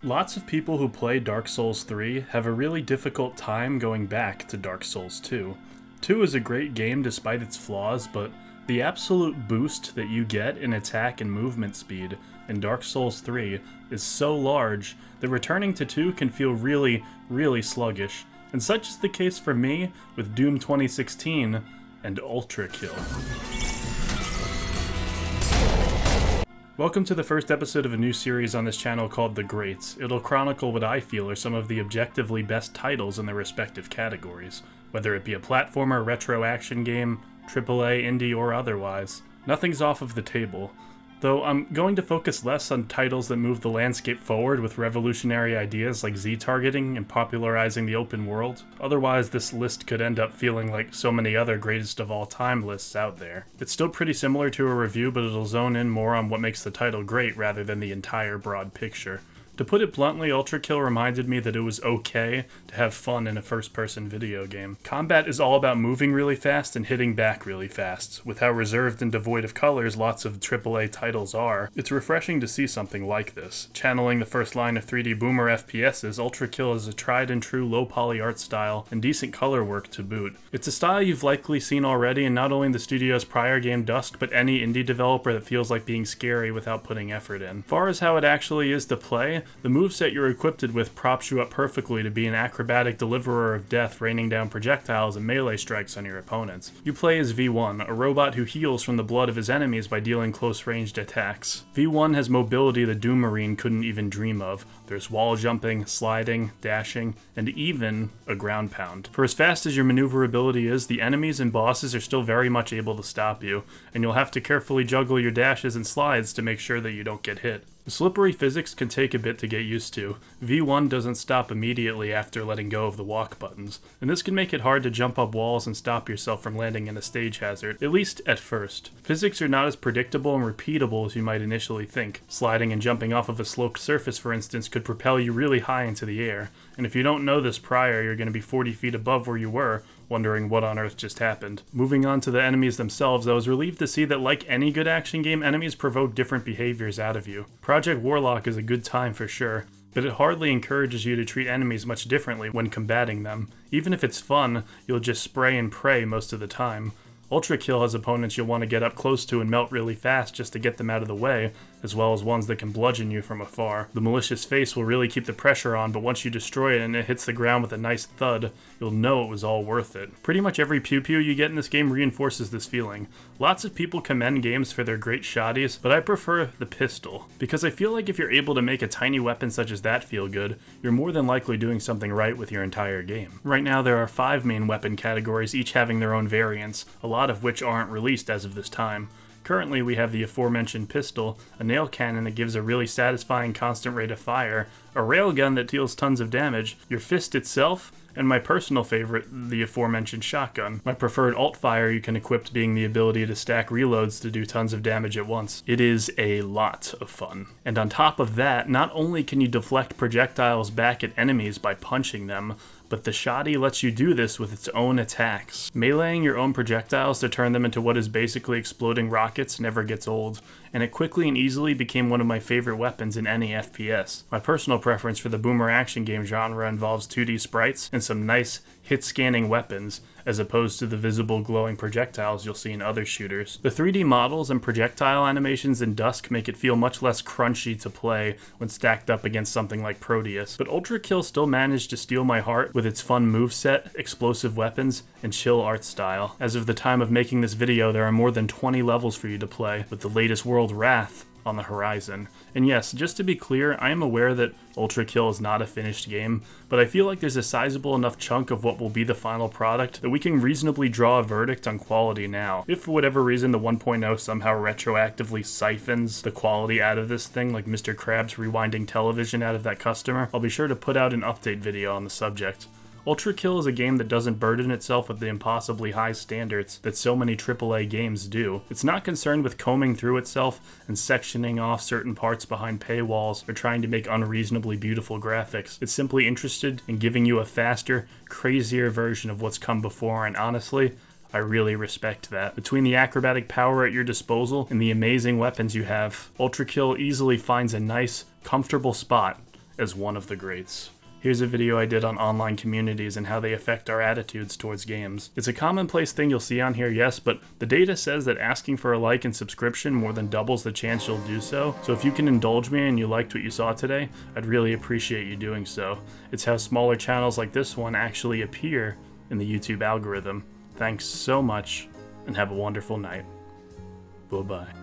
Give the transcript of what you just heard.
Lots of people who play Dark Souls 3 have a really difficult time going back to Dark Souls 2. 2 is a great game despite its flaws, but the absolute boost that you get in attack and movement speed in Dark Souls 3 is so large that returning to 2 can feel really sluggish. And such is the case for me with Doom 2016 and Ultrakill. Welcome to the first episode of a new series on this channel called The Greats. It'll chronicle what I feel are some of the objectively best titles in their respective categories, whether it be a platformer, retro action game, AAA, indie, or otherwise. Nothing's off of the table, though I'm going to focus less on titles that move the landscape forward with revolutionary ideas like Z-targeting and popularizing the open world. Otherwise, this list could end up feeling like so many other greatest of all time lists out there. It's still pretty similar to a review, but it'll zone in more on what makes the title great rather than the entire broad picture. To put it bluntly, Ultrakill reminded me that it was okay to have fun in a first-person video game. Combat is all about moving really fast and hitting back really fast. With how reserved and devoid of colors lots of AAA titles are, it's refreshing to see something like this. Channeling the first line of 3D boomer FPSs, Ultrakill is a tried-and-true low-poly art style and decent color work to boot. It's a style you've likely seen already in not only the studio's prior game Dusk, but any indie developer that feels like being scary without putting effort in. As far as how it actually is to play, the moveset you're equipped with props you up perfectly to be an acrobatic deliverer of death, raining down projectiles and melee strikes on your opponents. You play as V1, a robot who heals from the blood of his enemies by dealing close-ranged attacks. V1 has mobility the Doom Marine couldn't even dream of. There's wall jumping, sliding, dashing, and even a ground pound. For as fast as your maneuverability is, the enemies and bosses are still very much able to stop you, and you'll have to carefully juggle your dashes and slides to make sure that you don't get hit. The slippery physics can take a bit to get used to. V1 doesn't stop immediately after letting go of the walk buttons, and this can make it hard to jump up walls and stop yourself from landing in a stage hazard, at least at first. Physics are not as predictable and repeatable as you might initially think. Sliding and jumping off of a sloped surface, for instance, could propel you really high into the air, and if you don't know this prior, you're going to be 40 feet above where you were, wondering what on earth just happened. Moving on to the enemies themselves, I was relieved to see that like any good action game, enemies provoke different behaviors out of you. Project Warlock is a good time for sure, but it hardly encourages you to treat enemies much differently when combating them. Even if it's fun, you'll just spray and pray most of the time. Ultrakill has opponents you'll want to get up close to and melt really fast just to get them out of the way, as well as ones that can bludgeon you from afar. The malicious face will really keep the pressure on, but once you destroy it and it hits the ground with a nice thud, you'll know it was all worth it. Pretty much every pew-pew you get in this game reinforces this feeling. Lots of people commend games for their great shotties, but I prefer the pistol, because I feel like if you're able to make a tiny weapon such as that feel good, you're more than likely doing something right with your entire game. Right now there are 5 main weapon categories, each having their own variants, a lot of which aren't released as of this time. Currently, we have the aforementioned pistol, a nail cannon that gives a really satisfying constant rate of fire, a railgun that deals tons of damage, your fist itself, and my personal favorite, the aforementioned shotgun. My preferred alt-fire you can equip being the ability to stack reloads to do tons of damage at once. It is a lot of fun. And on top of that, not only can you deflect projectiles back at enemies by punching them, but the shoddy lets you do this with its own attacks. Meleeing your own projectiles to turn them into what is basically exploding rockets never gets old, and it quickly and easily became one of my favorite weapons in any FPS. My personal preference for the boomer action game genre involves 2D sprites and some nice hit-scanning weapons, as opposed to the visible glowing projectiles you'll see in other shooters. The 3D models and projectile animations in Dusk make it feel much less crunchy to play when stacked up against something like Proteus, but Ultrakill still managed to steal my heart with its fun moveset, explosive weapons, and chill art style. As of the time of making this video, there are more than 20 levels for you to play, with the latest world, Wrath, on the horizon. And yes, just to be clear, I am aware that Ultrakill is not a finished game, but I feel like there's a sizable enough chunk of what will be the final product that we can reasonably draw a verdict on quality now. If for whatever reason the 1.0 somehow retroactively siphons the quality out of this thing, like Mr. Krabs rewinding television out of that customer, I'll be sure to put out an update video on the subject. Ultrakill is a game that doesn't burden itself with the impossibly high standards that so many AAA games do. It's not concerned with combing through itself and sectioning off certain parts behind paywalls or trying to make unreasonably beautiful graphics. It's simply interested in giving you a faster, crazier version of what's come before, and honestly, I really respect that. Between the acrobatic power at your disposal and the amazing weapons you have, Ultrakill easily finds a nice, comfortable spot as one of the greats. Here's a video I did on online communities and how they affect our attitudes towards games. It's a commonplace thing you'll see on here, yes, but the data says that asking for a like and subscription more than doubles the chance you'll do so. So if you can indulge me and you liked what you saw today, I'd really appreciate you doing so. It's how smaller channels like this one actually appear in the YouTube algorithm. Thanks so much, and have a wonderful night. Bye-bye.